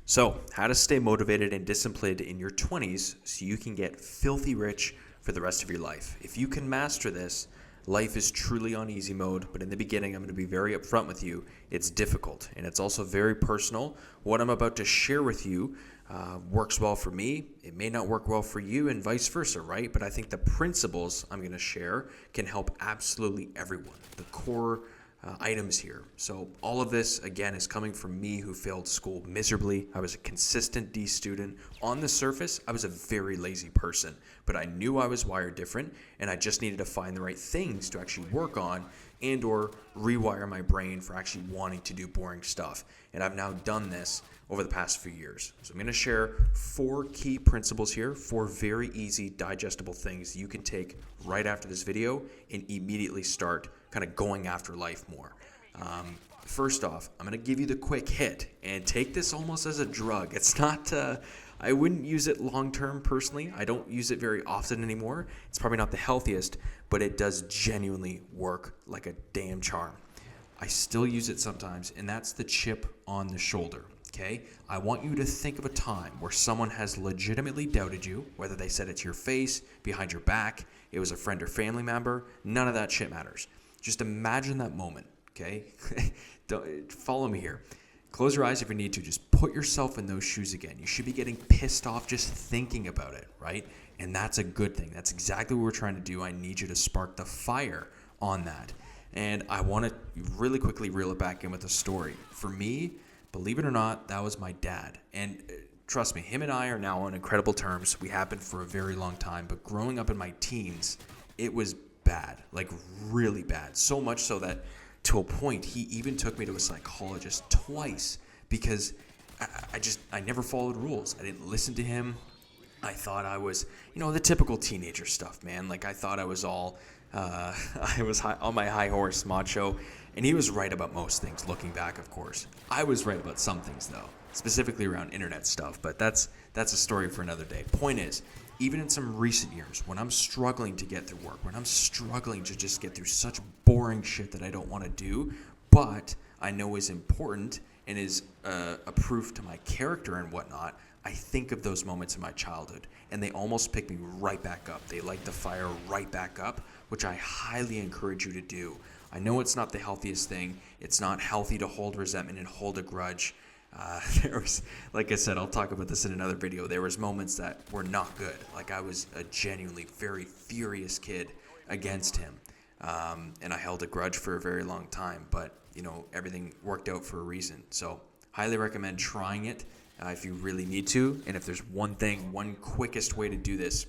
So, how to stay motivated and disciplined in your 20s so you can get filthy rich for the rest of your life. If you can master this, life is truly on easy mode, but in the beginning, I'm going to be very upfront with you. It's difficult, and it's also very personal. What I'm about to share with you works well for me. It may not work well for you, and vice versa, right? But I think the principles I'm going to share can help absolutely everyone. The core items here. So all of this, again, is coming from me who failed school miserably. I was a consistent D student. On the surface, I was a very lazy person, but I knew I was wired different, and I just needed to find the right things to actually work on and or rewire my brain for actually wanting to do boring stuff. And I've now done this over the past few years. So I'm going to share 4 key principles here, 4 very easy, digestible things you can take right after this video and immediately start kind of going after life more. First off, I'm going to give you the quick hit and take this almost as a drug. It's not, I wouldn't use it long term personally. I don't use it very often anymore. It's probably not the healthiest, but it does genuinely work like a damn charm. I still use it sometimes, and that's the chip on the shoulder. Okay, I want you to think of a time where someone has legitimately doubted you, whether they said it to your face, behind your back, it was a friend or family member, none of that shit matters. Just imagine that moment, okay? Follow me here. Close your eyes if you need to. Just put yourself in those shoes again. You should be getting pissed off just thinking about it, right? And that's a good thing. That's exactly what we're trying to do. I need you to spark the fire on that. And I want to really quickly reel it back in with a story. For me, believe it or not, that was my dad. And trust me, him and I are now on incredible terms. We have been for a very long time. But growing up in my teens, it was bad, like really bad. So much so that to a point, he even took me to a psychologist twice because I never followed rules. I didn't listen to him. I thought I was, the typical teenager stuff, man. Like I thought I was all, I was on my high horse macho. And he was right about most things, looking back, of course. I was right about some things, though, specifically around internet stuff, but that's a story for another day. Point is, even in some recent years, when I'm struggling to get through work, when I'm struggling to just get through such boring shit that I don't want to do, but I know is important and is a proof to my character and whatnot, I think of those moments in my childhood, and they almost pick me right back up. They light the fire right back up, which I highly encourage you to do. I know it's not the healthiest thing. It's not healthy to hold resentment and hold a grudge. There was, like I said, I'll talk about this in another video. There was moments that were not good. Like I was a genuinely very furious kid against him. And I held a grudge for a very long time. But, everything worked out for a reason. So highly recommend trying it if you really need to. And if there's one quickest way to do this,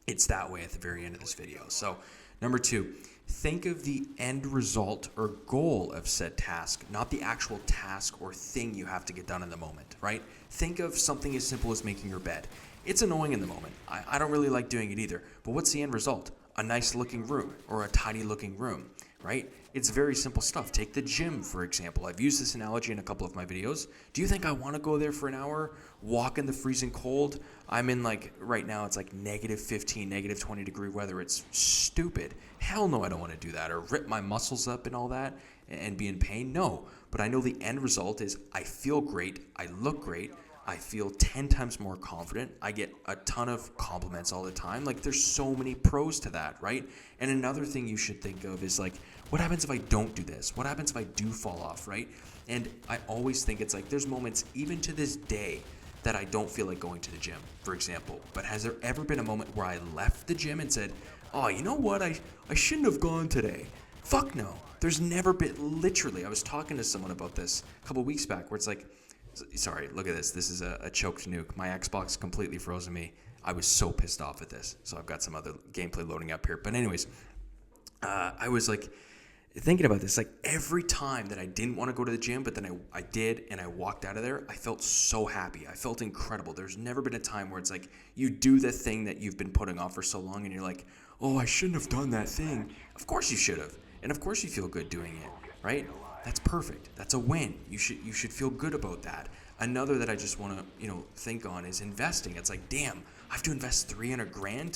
it's that way at the very end of this video. So number 2. Think of the end result or goal of said task, not the actual task or thing you have to get done in the moment, right? Think of something as simple as making your bed. It's annoying in the moment. I don't really like doing it either. But what's the end result? A nice looking room or a tidy looking room, right? It's very simple stuff. Take the gym, for example. I've used this analogy in a couple of my videos. Do you think I want to go there for an hour, walk in the freezing cold? I'm in right now it's like negative 15, negative 20 degree weather. It's stupid. Hell no, I don't want to do that. Or rip my muscles up and all that and be in pain. No, but I know the end result is I feel great. I look great. I feel 10 times more confident. I get a ton of compliments all the time. Like there's so many pros to that, right? And another thing you should think of is what happens if I don't do this? What happens if I do fall off, right? And I always think it's there's moments even to this day that I don't feel like going to the gym, for example. But has there ever been a moment where I left the gym and said, oh, you know what? I shouldn't have gone today. Fuck no. There's never been, literally, I was talking to someone about this a couple weeks back where it's sorry, look at this. This is a choked nuke. My Xbox completely frozen me. I was so pissed off at this. So I've got some other gameplay loading up here. But anyways, I was thinking about this. Every time that I didn't want to go to the gym, but then I did and I walked out of there, I felt so happy. I felt incredible. There's never been a time where it's you do the thing that you've been putting off for so long and you're oh, I shouldn't have done that thing. Of course you should have. And of course you feel good doing it, right? That's perfect. That's a win. You should feel good about that. Another that I just want to, think on is investing. It's damn, I have to invest $300,000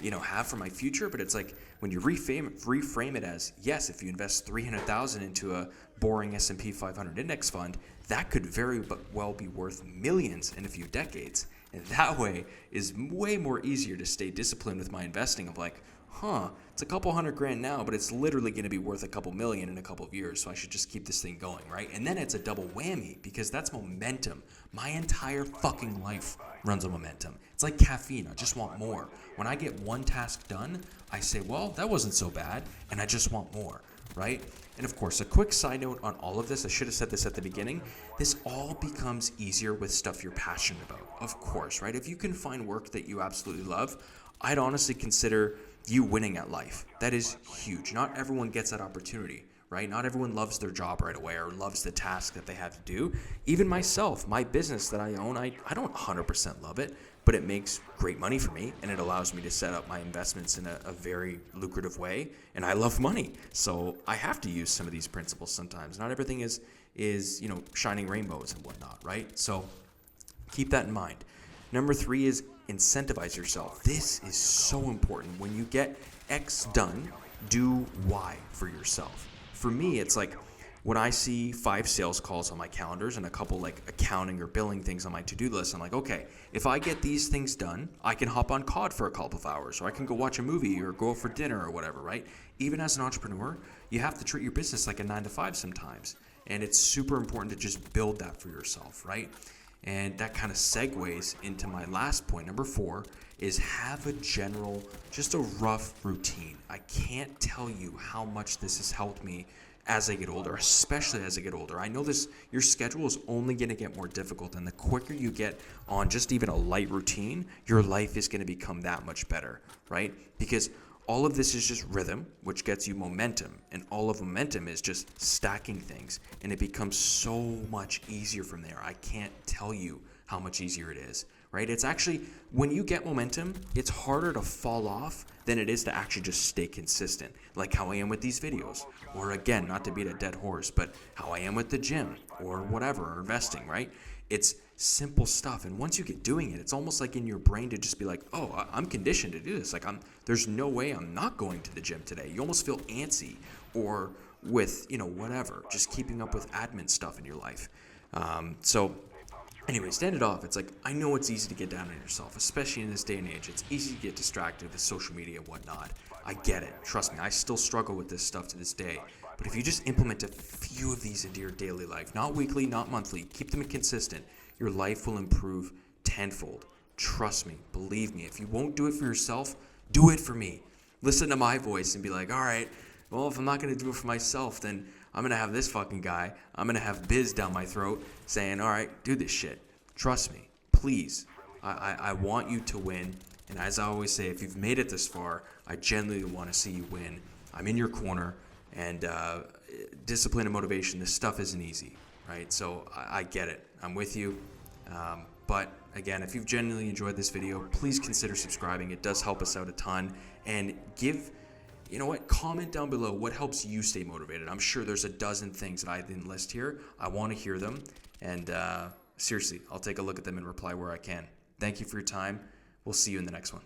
to have for my future, but it's when you reframe it as, yes, if you invest $300,000 into a boring S&P 500 index fund, that could very well be worth millions in a few decades. And that way is way more easier to stay disciplined with my investing of like, it's a couple $100,000 now, but it's literally going to be worth a couple million in a couple of years. So I should just keep this thing going, right? And then it's a double whammy because that's momentum. My entire fucking life runs on momentum. It's like caffeine. I just want more. When I get one task done, I say, well, that wasn't so bad, and I just want more, right? And of course, a quick side note on all of this, I should have said this at the beginning, this all becomes easier with stuff you're passionate about, of course, right? If you can find work that you absolutely love, I'd honestly consider you winning at life. That is huge. Not everyone gets that opportunity, right? Not everyone loves their job right away or loves the task that they have to do. Even myself, my business that I own, I don't 100% love it, but it makes great money for me, and it allows me to set up my investments in a very lucrative way, and I love money. So I have to use some of these principles sometimes. Not everything is shining rainbows and whatnot, right? So keep that in mind. Number 3 is incentivize yourself. This is so important. When you get X done, do Y for yourself. For me, it's like when I see 5 sales calls on my calendars and a couple like accounting or billing things on my to-do list, I'm like, okay, if I get these things done, I can hop on COD for a couple of hours, or I can go watch a movie or go out for dinner or whatever, right? Even as an entrepreneur, you have to treat your business like a 9-to-5 sometimes. And it's super important to just build that for yourself, right? And that kind of segues into my last point. Number 4 is have a general, just a rough routine. I can't tell you how much this has helped me as I get older, especially as I get older. I know your schedule is only going to get more difficult, and the quicker you get on just even a light routine, your life is going to become that much better, right? Because all of this is just rhythm, which gets you momentum, and all of momentum is just stacking things, and it becomes so much easier from there. I can't tell you how much easier it is, right? It's actually, when you get momentum, it's harder to fall off than it is to actually just stay consistent, like how I am with these videos, or again, not to beat a dead horse, but how I am with the gym, or whatever, or investing, right? It's simple stuff, and once you get doing it, it's almost like in your brain to just be like, oh, I'm conditioned to do this. Like, there's no way I'm not going to the gym today. You almost feel antsy, or with whatever, just keeping up with admin stuff in your life. So anyways, to end it off, it's like, I know it's easy to get down on yourself, especially in this day and age. It's easy to get distracted with social media and whatnot. I get it. Trust me, I still struggle with this stuff to this day. But if you just implement a few of these into your daily life, not weekly, not monthly, keep them consistent, your life will improve tenfold. Trust me, believe me. If you won't do it for yourself, do it for me. Listen to my voice and be like, all right, well, if I'm not going to do it for myself, then I'm going to have this fucking guy, I'm going to have Biz down my throat saying, all right, do this shit. Trust me, please. I want you to win. And as I always say, if you've made it this far, I genuinely want to see you win. I'm in your corner. And discipline and motivation, this stuff isn't easy, right? So I get it. I'm with you. But again, if you've genuinely enjoyed this video, please consider subscribing. It does help us out a ton. And comment down below what helps you stay motivated. I'm sure there's a dozen things that I didn't list here. I want to hear them. And seriously, I'll take a look at them and reply where I can. Thank you for your time. We'll see you in the next one.